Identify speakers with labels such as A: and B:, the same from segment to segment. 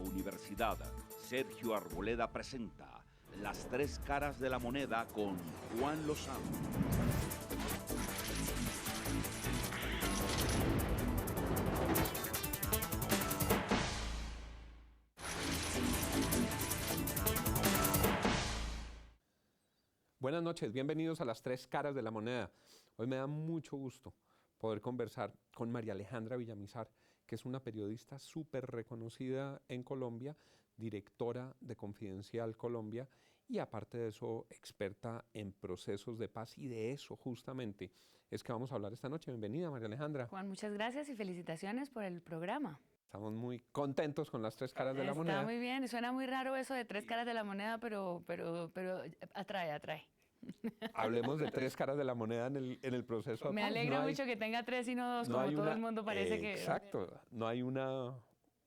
A: Universidad, Sergio Arboleda presenta Las Tres Caras de la Moneda con Juan Lozano.
B: Buenas noches, bienvenidos a Las Tres Caras de la Moneda. Hoy me da mucho gusto poder conversar con María Alejandra Villamizar, que es una periodista súper reconocida en Colombia, directora de Confidencial Colombia y aparte de eso, experta en procesos de paz, y de eso justamente es que vamos a hablar esta noche. Bienvenida, María Alejandra.
C: Juan, muchas gracias y felicitaciones por el programa.
B: Estamos muy contentos con Las Tres Caras de la Moneda.
C: Está muy bien, suena muy raro eso de tres caras de la moneda, pero atrae.
B: Hablemos de tres caras de la moneda en el proceso de paz.
C: Me alegra mucho que tenga tres y no dos, como todo el mundo parece que...
B: Exacto, no hay una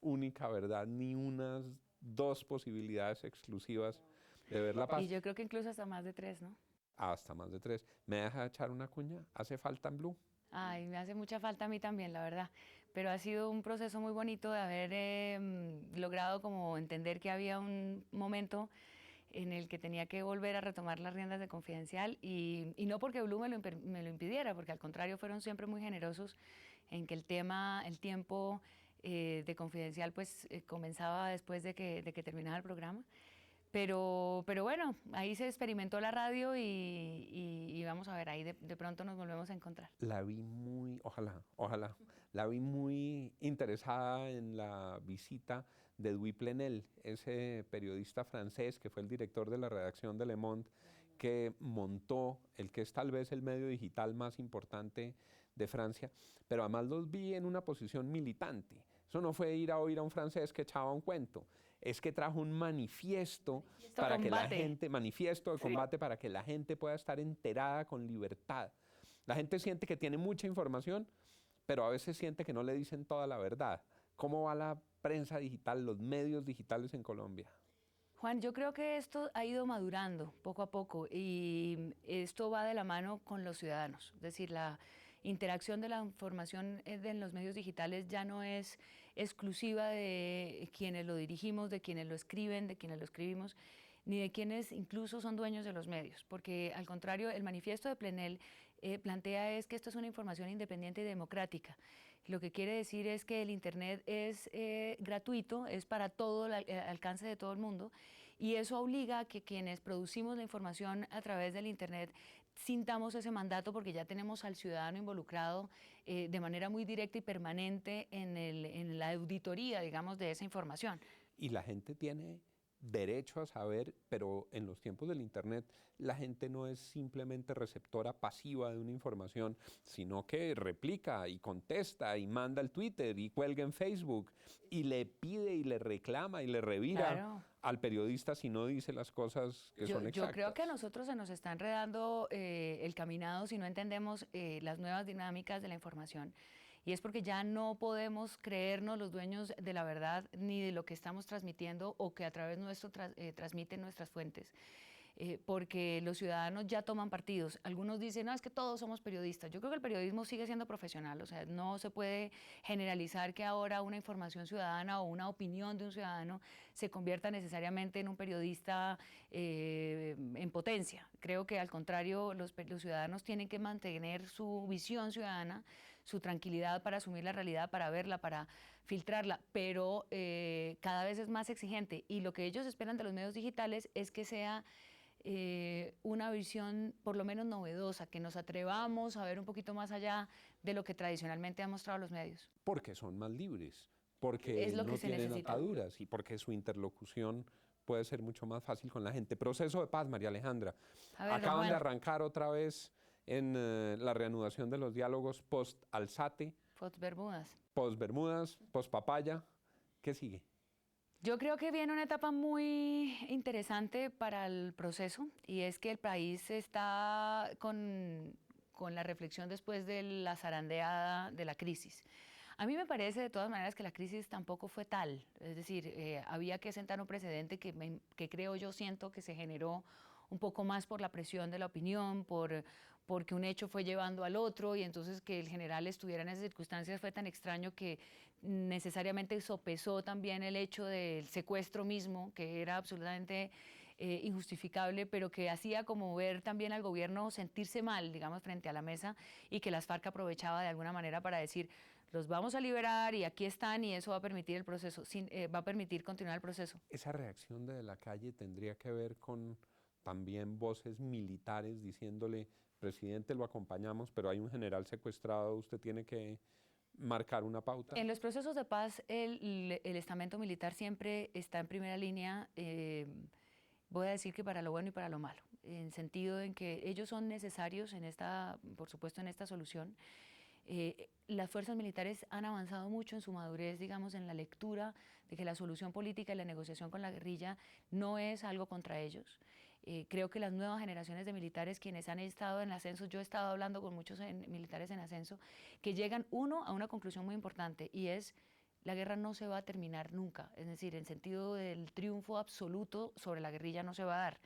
B: única verdad, ni unas dos posibilidades exclusivas de ver la paz.
C: Y yo creo que incluso hasta más de tres, ¿no?
B: Hasta más de tres. ¿Me deja echar una cuña? ¿Hace falta en Blue?
C: Ay, me hace mucha falta a mí también, la verdad. Pero ha sido un proceso muy bonito de haber logrado como entender que había un momento en el que tenía que volver a retomar las riendas de Confidencial y no porque Blue me lo impidiera, porque al contrario fueron siempre muy generosos en que el tiempo de Confidencial pues comenzaba después de que terminaba el programa. Pero bueno, ahí se experimentó la radio y vamos a ver, ahí de pronto nos volvemos a encontrar.
B: La vi ojalá, la vi muy interesada en la visita de Edwy Plenel, ese periodista francés que fue el director de la redacción de Le Monde, que montó el que es tal vez el medio digital más importante de Francia, pero además los vi en una posición militante. Eso no fue ir a oír a un francés que echaba un cuento, es que trajo un manifiesto para que la gente, manifiesto de combate para que la gente pueda estar enterada con libertad. La gente siente que tiene mucha información, pero a veces siente que no le dicen toda la verdad. ¿Cómo va la prensa digital, los medios digitales en Colombia?
C: Juan, yo creo que esto ha ido madurando poco a poco y esto va de la mano con los ciudadanos. Es decir, la interacción de la información en los medios digitales ya no es exclusiva de quienes lo dirigimos, de quienes lo escriben, de quienes lo escribimos, ni de quienes incluso son dueños de los medios, porque al contrario, el manifiesto de Plenel plantea es que esto es una información independiente y democrática. Lo que quiere decir es que el Internet es gratuito, es para todo el alcance de todo el mundo, y eso obliga a que quienes producimos la información a través del Internet sintamos ese mandato, porque ya tenemos al ciudadano involucrado de manera muy directa y permanente en la auditoría, digamos, de esa información.
B: Y la gente tiene derecho a saber, pero en los tiempos del Internet la gente no es simplemente receptora pasiva de una información, sino que replica y contesta y manda el Twitter y cuelga en Facebook y le pide y le reclama y le revira. Claro. Al periodista si no dice las cosas que son exactas.
C: Yo creo que a nosotros se nos está enredando el caminado si no entendemos las nuevas dinámicas de la información. Y es porque ya no podemos creernos los dueños de la verdad ni de lo que estamos transmitiendo o que a través nuestro transmiten nuestras fuentes. Porque los ciudadanos ya toman partidos. Algunos dicen, no, es que todos somos periodistas. Yo creo que el periodismo sigue siendo profesional, o sea, no se puede generalizar que ahora una información ciudadana o una opinión de un ciudadano se convierta necesariamente en un periodista en potencia. Creo que al contrario, los ciudadanos tienen que mantener su visión ciudadana, su tranquilidad para asumir la realidad, para verla, para filtrarla, pero cada vez es más exigente, y lo que ellos esperan de los medios digitales es que sea una visión por lo menos novedosa, que nos atrevamos a ver un poquito más allá de lo que tradicionalmente han mostrado los medios.
B: Porque son más libres, porque no tienen ataduras y porque su interlocución puede ser mucho más fácil con la gente. Proceso de paz, María Alejandra. Acaban de arrancar otra vez en la reanudación de los diálogos post-Alzate.
C: Post-Bermudas.
B: Post-Bermudas, post-Papaya. ¿Qué sigue?
C: Yo creo que viene una etapa muy interesante para el proceso, y es que el país está con la reflexión después de la zarandeada de la crisis. A mí me parece de todas maneras que la crisis tampoco fue tal, es decir, había que sentar un precedente que creo yo siento que se generó un poco más por la presión de la opinión, por porque un hecho fue llevando al otro y entonces que el general estuviera en esas circunstancias fue tan extraño que necesariamente sopesó también el hecho del secuestro mismo, que era absolutamente injustificable, pero que hacía como ver también al gobierno sentirse mal, digamos, frente a la mesa, y que las FARC aprovechaba de alguna manera para decir, los vamos a liberar y aquí están y eso va a permitir el proceso, va a permitir continuar el proceso.
B: Esa reacción de la calle tendría que ver con también voces militares diciéndole, presidente, lo acompañamos, pero hay un general secuestrado, usted tiene que marcar una pauta.
C: En los procesos de paz, el estamento militar siempre está en primera línea, voy a decir que para lo bueno y para lo malo, en el sentido en que ellos son necesarios en esta, por supuesto, en esta solución. Las fuerzas militares han avanzado mucho en su madurez, digamos, en la lectura de que la solución política y la negociación con la guerrilla no es algo contra ellos. Creo que las nuevas generaciones de militares, quienes han estado en ascenso, yo he estado hablando con muchos militares en ascenso, que llegan, uno, a una conclusión muy importante, y es: la guerra no se va a terminar nunca, es decir, en sentido del triunfo absoluto sobre la guerrilla no se va a dar.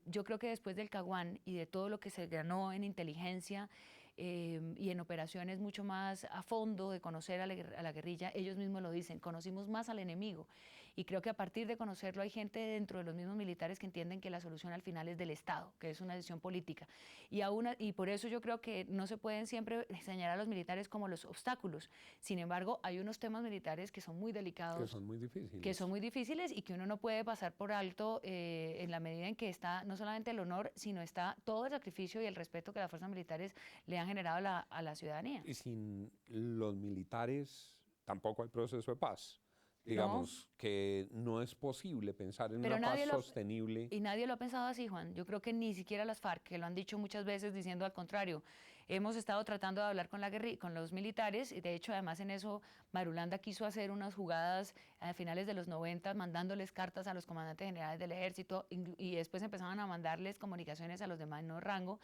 C: Yo creo que después del Caguán y de todo lo que se ganó en inteligencia y en operaciones mucho más a fondo de conocer a la guerrilla, ellos mismos lo dicen, conocimos más al enemigo. Y creo que a partir de conocerlo hay gente dentro de los mismos militares que entienden que la solución al final es del Estado, que es una decisión política. Y por eso yo creo que no se pueden siempre señalar a los militares como los obstáculos. Sin embargo, hay unos temas militares que son muy delicados.
B: Que son muy difíciles.
C: Que son muy difíciles y que uno no puede pasar por alto en la medida en que está no solamente el honor, sino está todo el sacrificio y el respeto que las fuerzas militares le han generado a la ciudadanía.
B: Y sin los militares tampoco hay proceso de paz. Digamos que no es posible pensar en una paz sostenible.
C: Y nadie lo ha pensado así, Juan. Yo creo que ni siquiera las FARC, que lo han dicho muchas veces diciendo al contrario. Hemos estado tratando de hablar con los militares, y de hecho además en eso Marulanda quiso hacer unas jugadas a finales de los 90, mandándoles cartas a los comandantes generales del ejército, y después empezaban a mandarles comunicaciones a los de menor rango,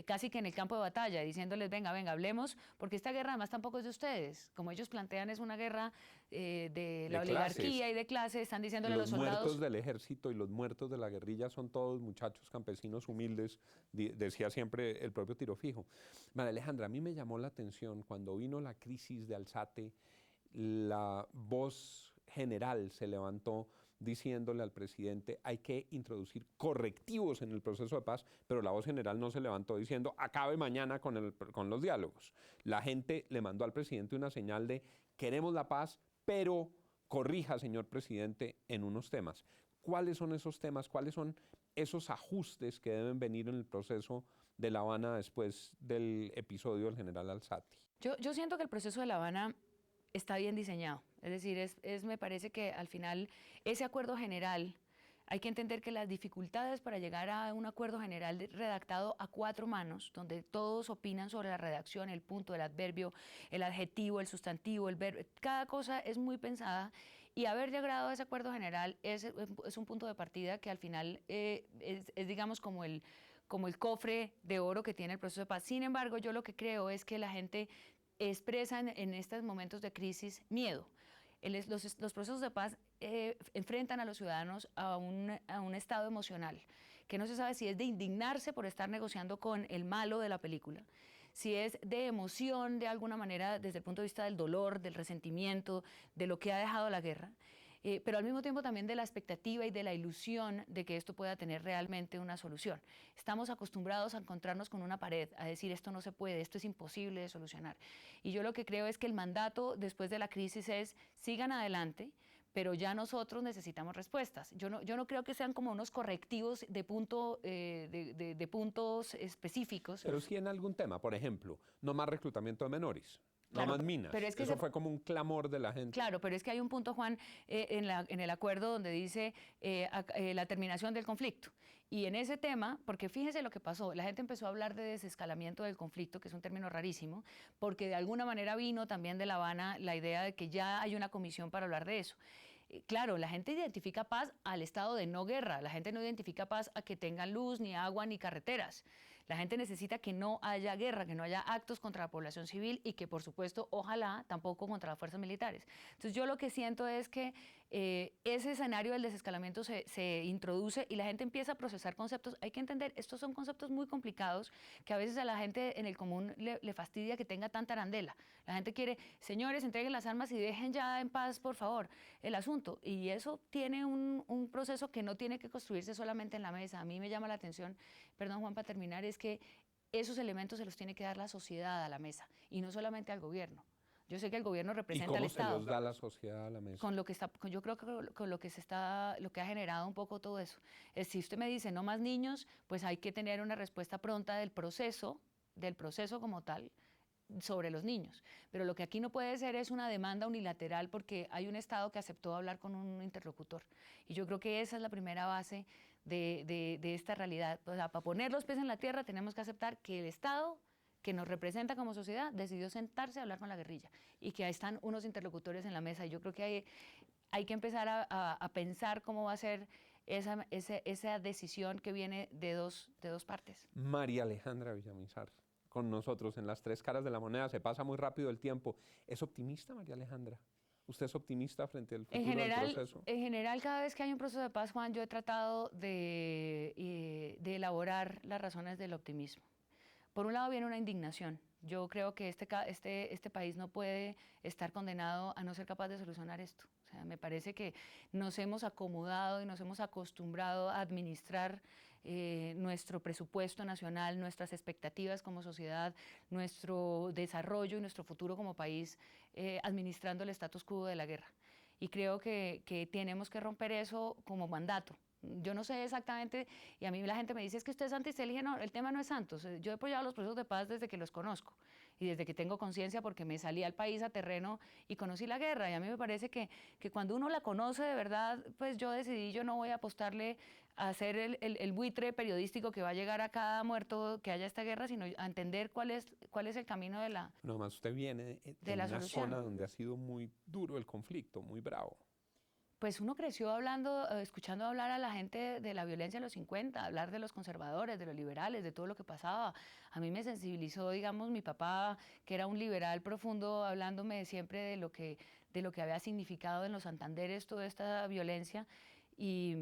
C: casi que en el campo de batalla, diciéndoles, venga, hablemos, porque esta guerra además tampoco es de ustedes. Como ellos plantean, es una guerra de la oligarquía y de clase, están diciéndole a los soldados.
B: Los muertos del ejército y los muertos de la guerrilla son todos muchachos campesinos humildes, decía siempre el propio Tiro Fijo. María Alejandra, a mí me llamó la atención cuando vino la crisis de Alzate, la voz general se levantó diciéndole al presidente hay que introducir correctivos en el proceso de paz, pero la voz general no se levantó diciendo acabe mañana con los diálogos. La gente le mandó al presidente una señal de queremos la paz, pero corrija, señor presidente, en unos temas. ¿Cuáles son esos temas? ¿Cuáles son esos ajustes que deben venir en el proceso de La Habana después del episodio del general Alzate?
C: Yo siento que el proceso de La Habana está bien diseñado. Es decir, me parece que al final ese acuerdo general, hay que entender que las dificultades para llegar a un acuerdo general redactado a 4 manos, donde todos opinan sobre la redacción, el punto, el adverbio, el adjetivo, el sustantivo, el verbo, cada cosa es muy pensada, y haber llegado a ese acuerdo general es un punto de partida que al final es digamos como el cofre de oro que tiene el proceso de paz. Sin embargo, yo lo que creo es que la gente expresa en estos momentos de crisis miedo. Los procesos de paz enfrentan a los ciudadanos a un estado emocional que no se sabe si es de indignarse por estar negociando con el malo de la película, si es de emoción de alguna manera desde el punto de vista del dolor, del resentimiento, de lo que ha dejado la guerra, pero al mismo tiempo también de la expectativa y de la ilusión de que esto pueda tener realmente una solución. Estamos acostumbrados a encontrarnos con una pared, a decir esto no se puede, esto es imposible de solucionar. Y yo lo que creo es que el mandato después de la crisis es sigan adelante, pero ya nosotros necesitamos respuestas. Yo no creo que sean como unos correctivos de puntos específicos.
B: Pero sí en algún tema, por ejemplo, no más reclutamiento de menores.
C: Claro,
B: no más minas.
C: Pero es que
B: eso fue como un clamor de la gente.
C: Claro, pero es que hay un punto, Juan, en el acuerdo donde dice la terminación del conflicto. Y en ese tema, porque fíjese lo que pasó, la gente empezó a hablar de desescalamiento del conflicto, que es un término rarísimo, porque de alguna manera vino también de La Habana la idea de que ya hay una comisión para hablar de eso. Claro, la gente identifica paz al estado de no guerra, la gente no identifica paz a que tengan luz, ni agua, ni carreteras. La gente necesita que no haya guerra, que no haya actos contra la población civil y que, por supuesto, ojalá tampoco contra las fuerzas militares. Entonces yo lo que siento es que ese escenario del desescalamiento se introduce y la gente empieza a procesar conceptos. Hay que entender, estos son conceptos muy complicados que a veces a la gente en el común le fastidia que tenga tanta arandela. La gente quiere, señores, entreguen las armas y dejen ya en paz, por favor, el asunto. Y eso tiene un proceso que no tiene que construirse solamente en la mesa. A mí me llama la atención, perdón Juan, para terminar, es que esos elementos se los tiene que dar la sociedad a la mesa y no solamente al gobierno. Yo sé que el gobierno
B: ¿Y
C: representa al
B: cómo se
C: Estado.
B: los da la sociedad a la mesa?
C: Con lo que está, yo creo que con lo que lo que ha generado un poco todo eso. Si usted me dice no más niños, pues hay que tener una respuesta pronta del proceso como tal, sobre los niños. Pero lo que aquí no puede ser es una demanda unilateral porque hay un Estado que aceptó hablar con un interlocutor. Y yo creo que esa es la primera base de esta realidad. O sea, para poner los pies en la tierra tenemos que aceptar que el Estado que nos representa como sociedad decidió sentarse a hablar con la guerrilla y que ahí están unos interlocutores en la mesa. Y yo creo que hay que empezar a pensar cómo va a ser esa decisión que viene de dos partes.
B: María Alejandra Villamizar, con nosotros en las tres caras de la moneda. Se pasa muy rápido el tiempo. ¿Es optimista, María Alejandra? ¿Usted es optimista frente al futuro del proceso?
C: En general, cada vez que hay un proceso de paz, Juan, yo he tratado de elaborar las razones del optimismo. Por un lado viene una indignación. Yo creo que este país no puede estar condenado a no ser capaz de solucionar esto. O sea, me parece que nos hemos acomodado y nos hemos acostumbrado a administrar nuestro presupuesto nacional, nuestras expectativas como sociedad, nuestro desarrollo y nuestro futuro como país, administrando el status quo de la guerra. Y creo que tenemos que romper eso como mandato. Yo no sé exactamente, y a mí la gente me dice, es que usted es Santos, y le dije, no, el tema no es Santos. Yo he apoyado los procesos de paz desde que los conozco y desde que tengo conciencia porque me salí al país a terreno y conocí la guerra. Y a mí me parece que cuando uno la conoce de verdad, pues yo decidí, yo no voy a apostarle a hacer el buitre periodístico que va a llegar a cada muerto que haya esta guerra, sino a entender cuál es el camino de la
B: No más, usted viene de
C: la
B: una
C: solución.
B: zona donde ha sido muy duro el conflicto, muy bravo.
C: Pues uno creció hablando, escuchando hablar a la gente de la violencia de los 50, hablar de los conservadores, de los liberales, de todo lo que pasaba. A mí me sensibilizó, digamos, mi papá, que era un liberal profundo, hablándome siempre de lo que había significado en los Santanderes toda esta violencia. Y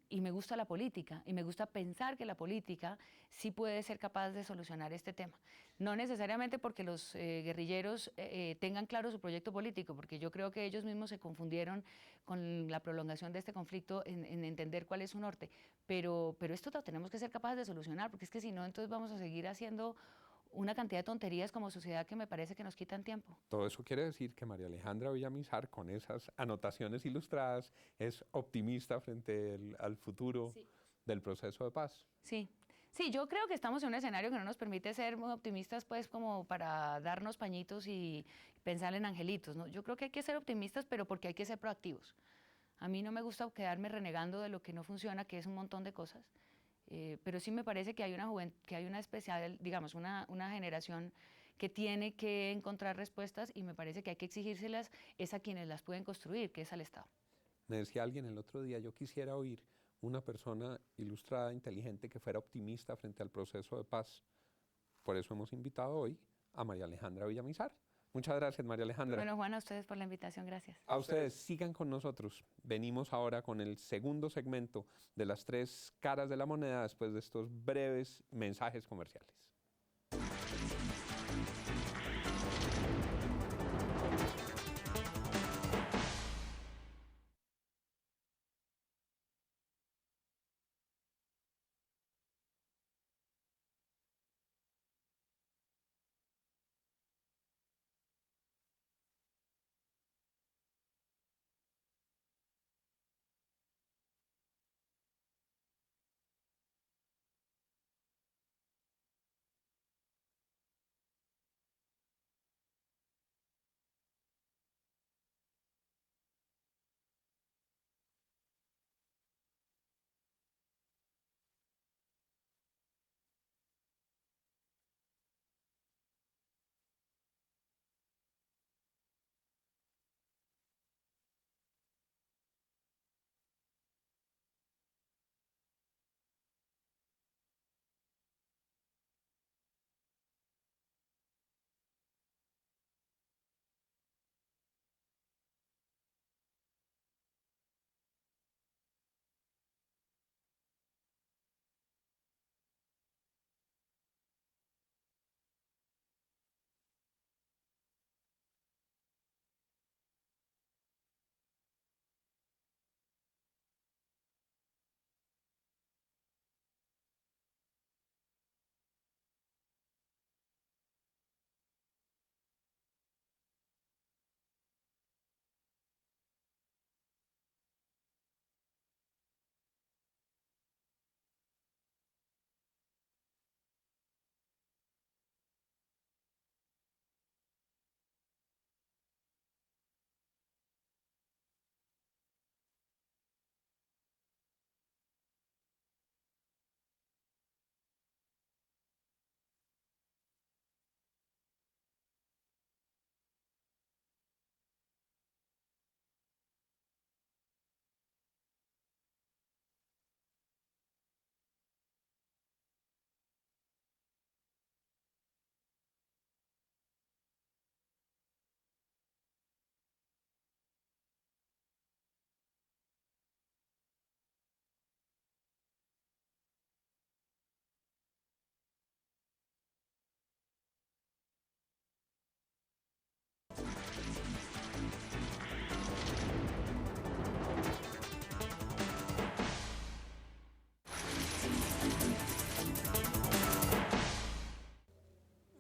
C: me gusta la política, y me gusta pensar que la política sí puede ser capaz de solucionar este tema. No necesariamente porque los guerrilleros tengan claro su proyecto político, porque yo creo que ellos mismos se confundieron con la prolongación de este conflicto en entender cuál es su norte, pero esto lo tenemos que ser capaces de solucionar, porque es que si no, entonces vamos a seguir haciendo una cantidad de tonterías como sociedad que me parece que nos quitan tiempo.
B: Todo eso quiere decir que María Alejandra Villamizar, con esas anotaciones ilustradas, es optimista frente al futuro del proceso de paz.
C: Sí. Sí, yo creo que estamos en un escenario que no nos permite ser muy optimistas, pues, como para darnos pañitos y pensar en angelitos, ¿no? Yo creo que hay que ser optimistas, pero porque hay que ser proactivos. A mí no me gusta quedarme renegando de lo que no funciona, que es un montón de cosas, pero sí me parece que hay una especial, digamos, una generación que tiene que encontrar respuestas y me parece que hay que exigírselas es a quienes las pueden construir, que es al Estado.
B: Me decía alguien el otro día, yo quisiera oír una persona ilustrada, inteligente, que fuera optimista frente al proceso de paz. Por eso hemos invitado hoy a María Alejandra Villamizar. Muchas gracias, María Alejandra.
C: Bueno, Juan, a ustedes por la invitación, gracias.
B: A ustedes, sigan con nosotros. Venimos ahora con el segundo segmento de las tres caras de la moneda después de estos breves mensajes comerciales.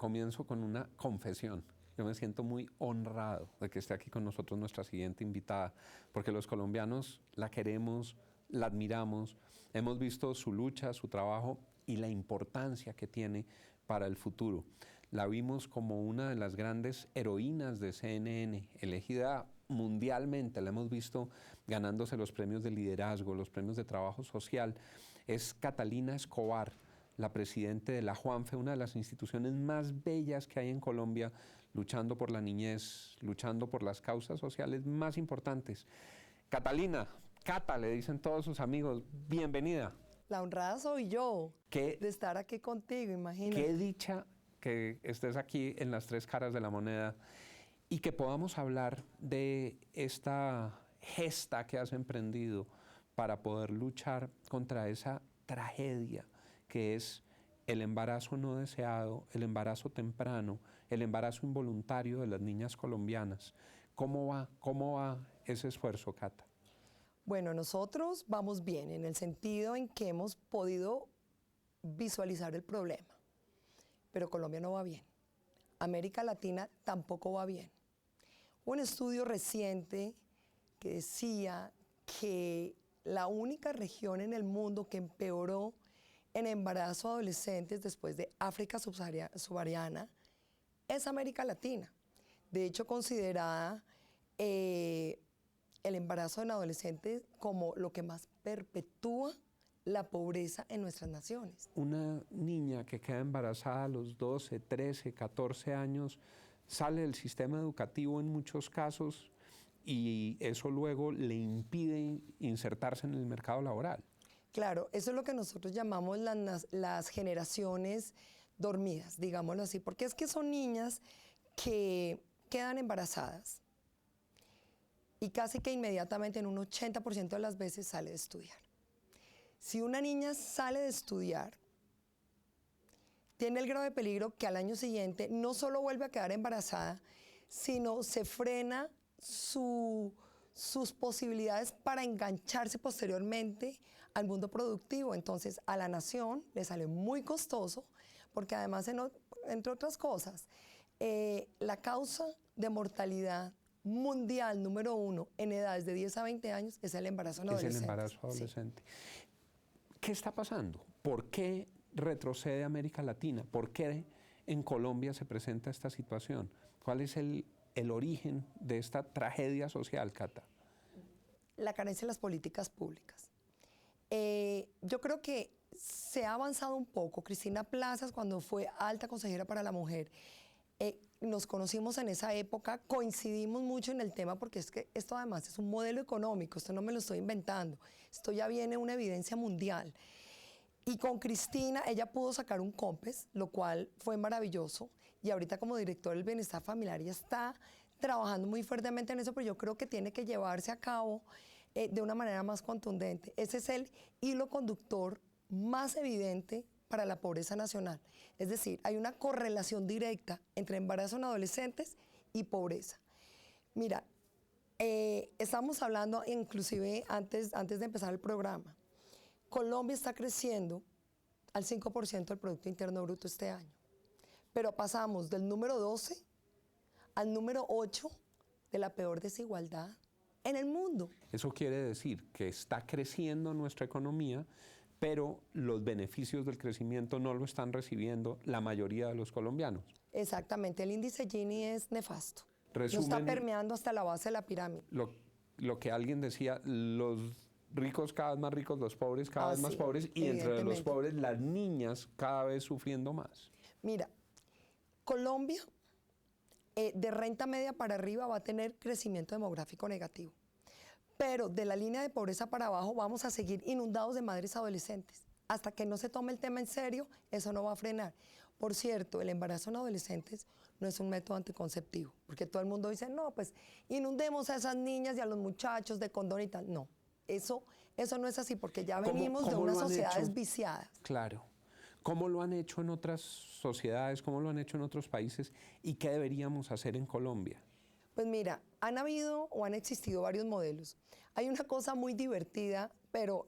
B: comienzo con una confesión. Yo me siento muy honrado de que esté aquí con nosotros nuestra siguiente invitada, porque los colombianos la queremos, la admiramos, hemos visto su lucha, su trabajo y la importancia que tiene para el futuro. La vimos como una de las grandes heroínas de CNN, elegida mundialmente, la hemos visto ganándose los premios de liderazgo, los premios de trabajo social. Es Catalina Escobar, la presidenta de la Juanfe, una de las instituciones más bellas que hay en Colombia, luchando por la niñez, luchando por las causas sociales más importantes. Catalina, Cata, le dicen todos sus amigos, bienvenida.
D: La honrada soy yo de estar aquí contigo, imagínate.
B: Qué dicha que estés aquí en las tres caras de la moneda y que podamos hablar de esta gesta que has emprendido para poder luchar contra esa tragedia que es el embarazo no deseado, el embarazo temprano, el embarazo involuntario de las niñas colombianas. ¿Cómo va ese esfuerzo, Cata?
D: Bueno, nosotros vamos bien en el sentido en que hemos podido visualizar el problema, pero Colombia no va bien. América Latina tampoco va bien. Hubo un estudio reciente que decía que la única región en el mundo que empeoró en embarazo a adolescentes después de África subsahariana es América Latina. De hecho, considerada el embarazo en adolescentes como lo que más perpetúa la pobreza en nuestras naciones.
B: Una niña que queda embarazada a los 12, 13, 14 años sale del sistema educativo en muchos casos y eso luego le impide insertarse en el mercado laboral.
D: Claro, eso es lo que nosotros llamamos las generaciones dormidas, digámoslo así, porque es que son niñas que quedan embarazadas y casi que inmediatamente en un 80% de las veces sale de estudiar. Si una niña sale de estudiar, tiene el grave peligro que al año siguiente no solo vuelve a quedar embarazada, sino se frena sus posibilidades para engancharse posteriormente al mundo productivo. Entonces, a la nación le sale muy costoso, porque además, entre otras cosas, la causa de mortalidad mundial número 1 en edades de 10 a 20 años es el embarazo en adolescentes.
B: Es el embarazo adolescente. Sí. ¿Qué está pasando? ¿Por qué retrocede América Latina? ¿Por qué en Colombia se presenta esta situación? ¿Cuál es el origen de esta tragedia social, Cata?
D: La carencia de las políticas públicas. Yo creo que se ha avanzado un poco. Cristina Plazas, cuando fue alta consejera para la mujer, nos conocimos en esa época, coincidimos mucho en el tema porque es que esto además es un modelo económico, esto no me lo estoy inventando, esto ya viene una evidencia mundial. Y con Cristina, ella pudo sacar un COMPES, lo cual fue maravilloso, y ahorita como directora del Bienestar Familiar ya está trabajando muy fuertemente en eso, pero yo creo que tiene que llevarse a cabo de una manera más contundente. Ese es el hilo conductor más evidente para la pobreza nacional. Es decir, hay una correlación directa entre embarazo en adolescentes y pobreza. Mira, estamos hablando inclusive antes de empezar el programa. Colombia está creciendo al 5% del Producto Interno Bruto este año, pero pasamos del número 12 al número 8 de la peor desigualdad en el mundo.
B: Eso quiere decir que está creciendo nuestra economía, pero los beneficios del crecimiento no lo están recibiendo la mayoría de los colombianos.
D: Exactamente, el índice Gini es nefasto.
B: Resumen,
D: no está permeando hasta la base de la pirámide.
B: Lo que alguien decía, los ricos cada vez más ricos, los pobres cada vez más pobres, y entre los pobres las niñas cada vez sufriendo más.
D: Mira, Colombia de renta media para arriba va a tener crecimiento demográfico negativo. Pero de la línea de pobreza para abajo vamos a seguir inundados de madres adolescentes. Hasta que no se tome el tema en serio, eso no va a frenar. Por cierto, el embarazo en adolescentes no es un método anticonceptivo, porque todo el mundo dice, no, pues inundemos a esas niñas y a los muchachos de condón y tal. No, eso no es así, porque ya venimos de unas sociedades viciadas.
B: Claro. ¿Cómo lo han hecho en otras sociedades? ¿Cómo lo han hecho en otros países? ¿Y qué deberíamos hacer en Colombia?
D: Pues mira, han habido o han existido varios modelos. Hay una cosa muy divertida, pero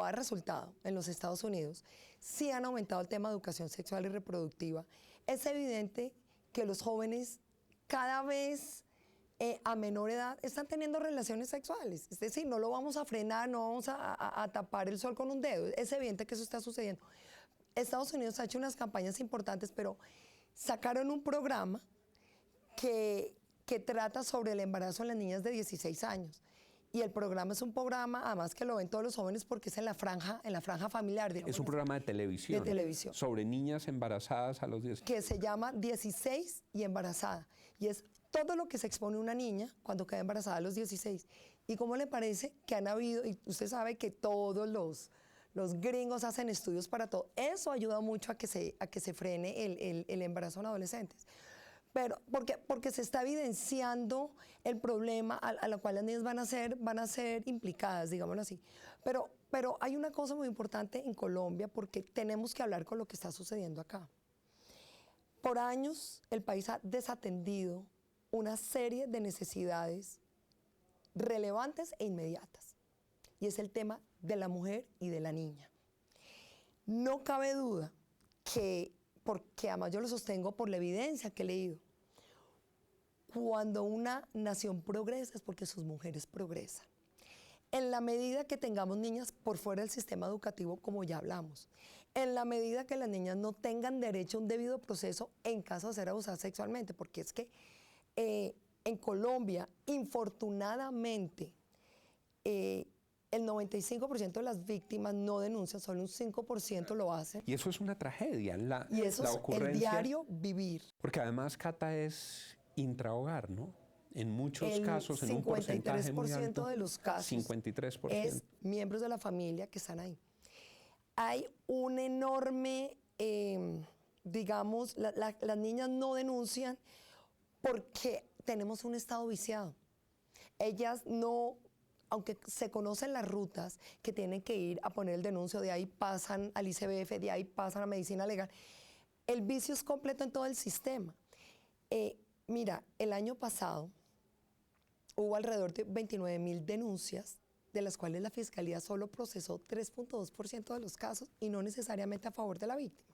D: ha resultado en los Estados Unidos. Sí han aumentado el tema de educación sexual y reproductiva. es evidente que los jóvenes cada vez a menor edad están teniendo relaciones sexuales. Es decir, no lo vamos a frenar, no vamos a tapar el sol con un dedo. Es evidente que eso está sucediendo. Estados Unidos ha hecho unas campañas importantes, pero sacaron un programa que trata sobre el embarazo en las niñas de 16 años. Y el programa es un programa, además que lo ven todos los jóvenes porque es en la franja familiar.
B: Es un programa de televisión.
D: De televisión.
B: Sobre niñas embarazadas a los 10.
D: Que se llama 16 y embarazada. Y es todo lo que se expone una niña cuando queda embarazada a los 16. ¿Y cómo le parece que han habido, y usted sabe que todos los gringos hacen estudios para todo, eso ayuda mucho a que se frene el embarazo en adolescentes. Pero porque se está evidenciando el problema a lo cual las niñas van a ser implicadas, digámoslo así. Pero hay una cosa muy importante en Colombia porque tenemos que hablar con lo que está sucediendo acá. Por años el país ha desatendido una serie de necesidades relevantes e inmediatas. Y es el tema de la mujer y de la niña. No cabe duda que, porque además yo lo sostengo por la evidencia que he leído, cuando una nación progresa es porque sus mujeres progresan. En la medida que tengamos niñas por fuera del sistema educativo, como ya hablamos, en la medida que las niñas no tengan derecho a un debido proceso en caso de ser abusadas sexualmente, porque es que en Colombia, infortunadamente, el 95% de las víctimas no denuncian, solo un 5% lo hacen.
B: Y eso es una tragedia.
D: Y eso es el diario vivir.
B: Porque además, Cata, es intrahogar, ¿no? En muchos casos, en un porcentaje muy alto,
D: 53% de los casos
B: 53%.
D: es miembros de la familia que están ahí. Hay un enorme, digamos, las niñas no denuncian porque tenemos un estado viciado. Ellas no, aunque se conocen las rutas que tienen que ir a poner el denuncio, de ahí pasan al ICBF, de ahí pasan a medicina legal, el vicio es completo en todo el sistema. Mira, el año pasado hubo alrededor de 29.000 denuncias, de las cuales la Fiscalía solo procesó 3.2% de los casos y no necesariamente a favor de la víctima.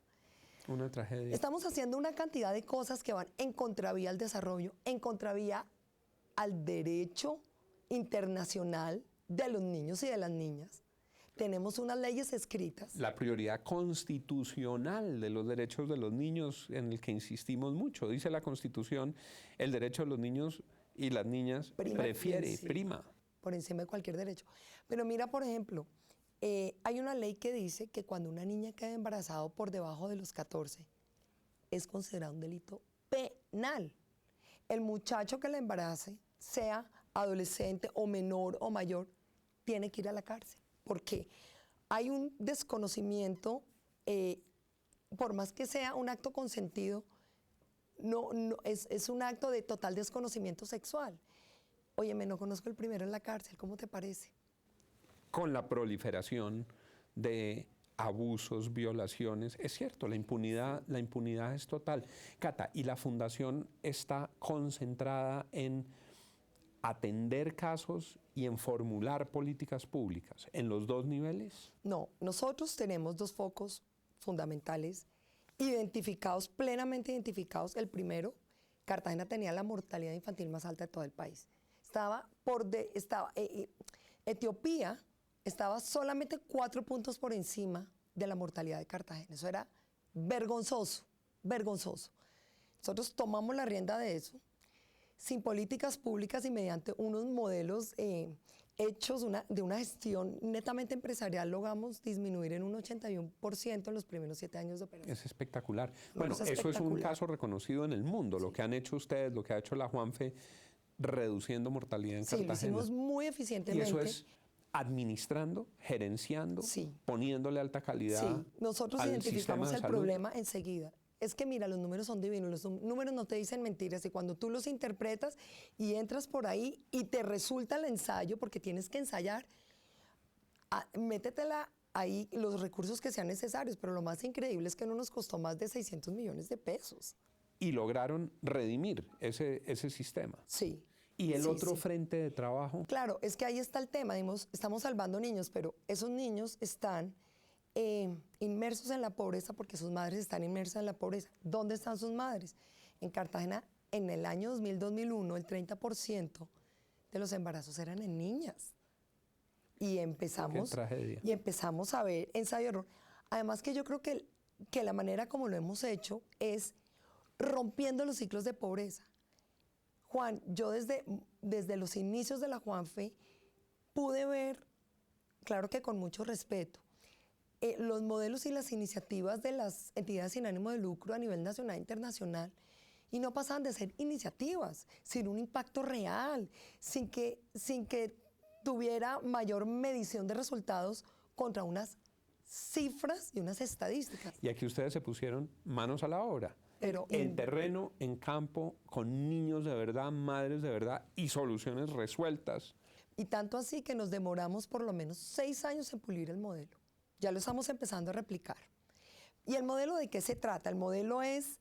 B: Una tragedia.
D: Estamos haciendo una cantidad de cosas que van en contravía al desarrollo, en contravía al derecho internacional de los niños y de las niñas. Tenemos unas leyes escritas.
B: La prioridad constitucional de los derechos de los niños, en el que insistimos mucho. Dice la Constitución, el derecho de los niños y las niñas prima.
D: Por encima de cualquier derecho. Pero mira, por ejemplo, hay una ley que dice que cuando una niña queda embarazada por debajo de los 14, es considerado un delito penal. El muchacho que la embarace, sea adolescente o menor o mayor, tiene que ir a la cárcel. Porque hay un desconocimiento, por más que sea un acto consentido, es un acto de total desconocimiento sexual. Óyeme, no conozco el primero en la cárcel, ¿cómo te parece?
B: Con la proliferación de abusos, violaciones, es cierto, la impunidad es total. Cata, ¿y la fundación está concentrada en atender casos y en formular políticas públicas en los dos niveles?
D: No, nosotros tenemos dos focos fundamentales identificados, plenamente identificados. El primero, Cartagena tenía la mortalidad infantil más alta de todo el país. Etiopía estaba solamente 4 puntos por encima de la mortalidad de Cartagena. Eso era vergonzoso, vergonzoso. Nosotros tomamos la rienda de eso, sin políticas públicas y mediante unos modelos hechos de una gestión netamente empresarial, logramos disminuir en un 81% en los primeros 7 años de operación.
B: Es espectacular. Bueno, eso es un caso reconocido en el mundo, lo que han hecho ustedes, lo que ha hecho la Juanfe, reduciendo mortalidad en Cartagena.
D: Sí, lo hicimos muy eficientemente.
B: Y eso es administrando, gerenciando, poniéndole alta calidad.
D: Sí, nosotros identificamos el problema enseguida. Es que mira, los números son divinos, los números no te dicen mentiras y cuando tú los interpretas y entras por ahí y te resulta el ensayo, porque tienes que ensayar, métetela ahí los recursos que sean necesarios, pero lo más increíble es que no nos costó más de 600 millones de pesos.
B: Y lograron redimir ese sistema.
D: Sí.
B: ¿Y el otro frente de trabajo?
D: Claro, es que ahí está el tema, digamos, estamos salvando niños, pero esos niños están inmersos en la pobreza porque sus madres están inmersas en la pobreza. ¿Dónde están sus madres? En Cartagena, en el año 2000-2001, el 30% de los embarazos eran en niñas. Y empezamos a ver ensayo-error. Además que yo creo que la manera como lo hemos hecho es rompiendo los ciclos de pobreza. Juan, yo desde los inicios de la Juanfe pude ver, claro que con mucho respeto, los modelos y las iniciativas de las entidades sin ánimo de lucro a nivel nacional e internacional, y no pasaban de ser iniciativas, sin un impacto real, sin que tuviera mayor medición de resultados contra unas cifras y unas estadísticas.
B: Y aquí ustedes se pusieron manos a la obra.
D: Pero
B: en terreno, en campo, con niños de verdad, madres de verdad y soluciones resueltas.
D: Y tanto así que nos demoramos por lo menos 6 años en pulir el modelo. Ya lo estamos empezando a replicar. ¿Y el modelo de qué se trata? El modelo es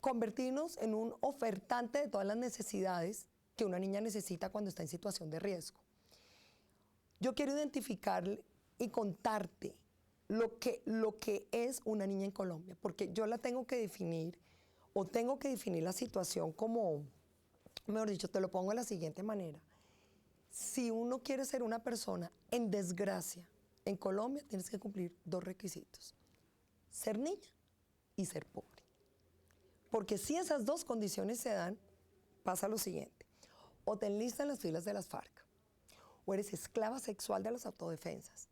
D: convertirnos en un ofertante de todas las necesidades que una niña necesita cuando está en situación de riesgo. Yo quiero identificar y contarte lo que es una niña en Colombia, porque yo la tengo que definir, o tengo que definir la situación como, mejor dicho, te lo pongo de la siguiente manera. Si uno quiere ser una persona en desgracia en Colombia, tienes que cumplir 2 requisitos: ser niña y ser pobre. Porque si esas 2 condiciones se dan, pasa lo siguiente: o te enlistan en las filas de las FARC, o eres esclava sexual de las autodefensas,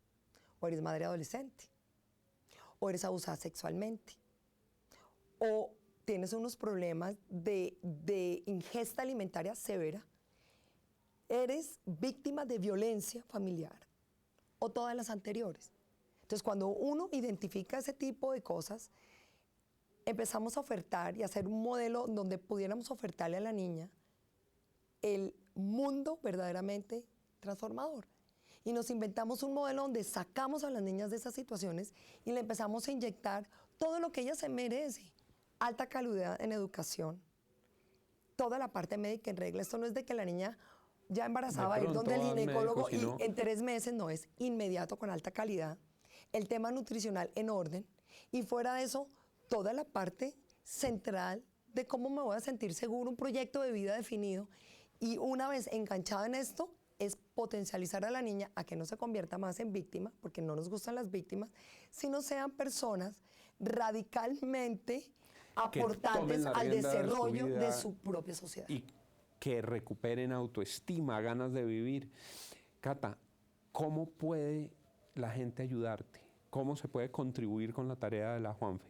D: o eres madre adolescente, o eres abusada sexualmente, o tienes unos problemas de ingesta alimentaria severa, eres víctima de violencia familiar, o todas las anteriores. Entonces, cuando uno identifica ese tipo de cosas, empezamos a ofertar y a hacer un modelo donde pudiéramos ofertarle a la niña el mundo verdaderamente transformador. Y nos inventamos un modelo donde sacamos a las niñas de esas situaciones y le empezamos a inyectar todo lo que ella se merece. Alta calidad en educación, toda la parte médica en regla. Esto no es de que la niña ya embarazada va a ir donde el ginecólogo y en 3 meses, no, es inmediato con alta calidad. El tema nutricional en orden. Y fuera de eso, toda la parte central de cómo me voy a sentir seguro, un proyecto de vida definido. Y una vez enganchada en esto, es potencializar a la niña a que no se convierta más en víctima, porque no nos gustan las víctimas, sino sean personas radicalmente aportantes al desarrollo de su propia sociedad.
B: Y que recuperen autoestima, ganas de vivir. Cata, ¿cómo puede la gente ayudarte? ¿Cómo se puede contribuir con la tarea de la Juanfe?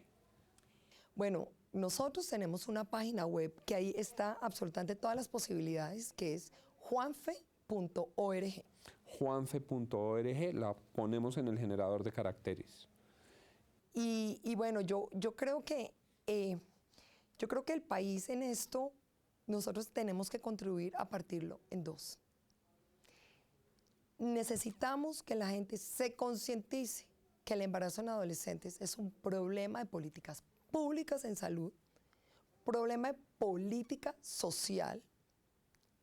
D: Bueno, nosotros tenemos una página web que ahí está absolutamente todas las posibilidades, que es juanfe.org.
B: Juanfe.org, la ponemos en el generador de caracteres.
D: Y bueno, yo creo que el país en esto, nosotros tenemos que contribuir a partirlo en 2. Necesitamos que la gente se concientice que el embarazo en adolescentes es un problema de políticas públicas en salud, problema de política social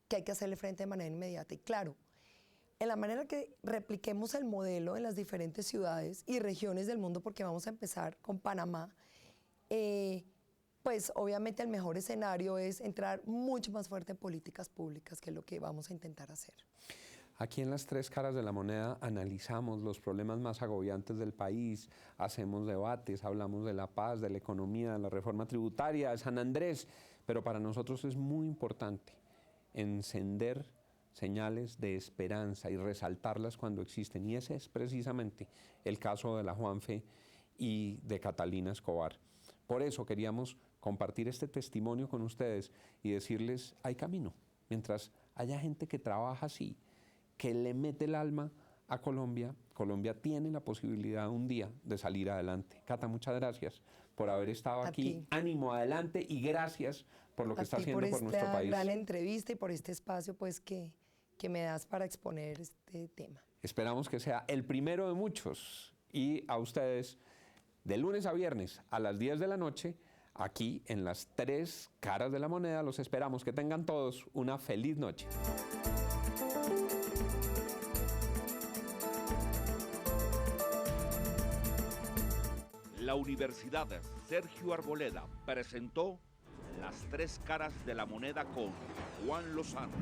D: que hay que hacerle frente de manera inmediata. Y claro, en la manera que repliquemos el modelo en las diferentes ciudades y regiones del mundo, porque vamos a empezar con Panamá, pues obviamente el mejor escenario es entrar mucho más fuerte en políticas públicas, que es lo que vamos a intentar hacer.
B: Aquí en Las Tres Caras de la Moneda analizamos los problemas más agobiantes del país, hacemos debates, hablamos de la paz, de la economía, de la reforma tributaria, de San Andrés, pero para nosotros es muy importante encender señales de esperanza y resaltarlas cuando existen, y ese es precisamente el caso de la Juanfe y de Catalina Escobar. Por eso queríamos compartir este testimonio con ustedes y decirles, hay camino, mientras haya gente que trabaja así, que le mete el alma a Colombia, Colombia tiene la posibilidad un día de salir adelante. Cata, muchas gracias por haber estado aquí. Ánimo, adelante, y gracias por lo que está haciendo por nuestro país.
D: Por esta gran entrevista y por este espacio pues, que me das para exponer este tema.
B: Esperamos que sea el primero de muchos. Y a ustedes, de lunes a viernes a las 10 de la noche, aquí en Las Tres Caras de la Moneda, los esperamos. Que tengan todos una feliz noche.
A: La Universidad Sergio Arboleda presentó Las tres caras de la moneda con Juan Lozano.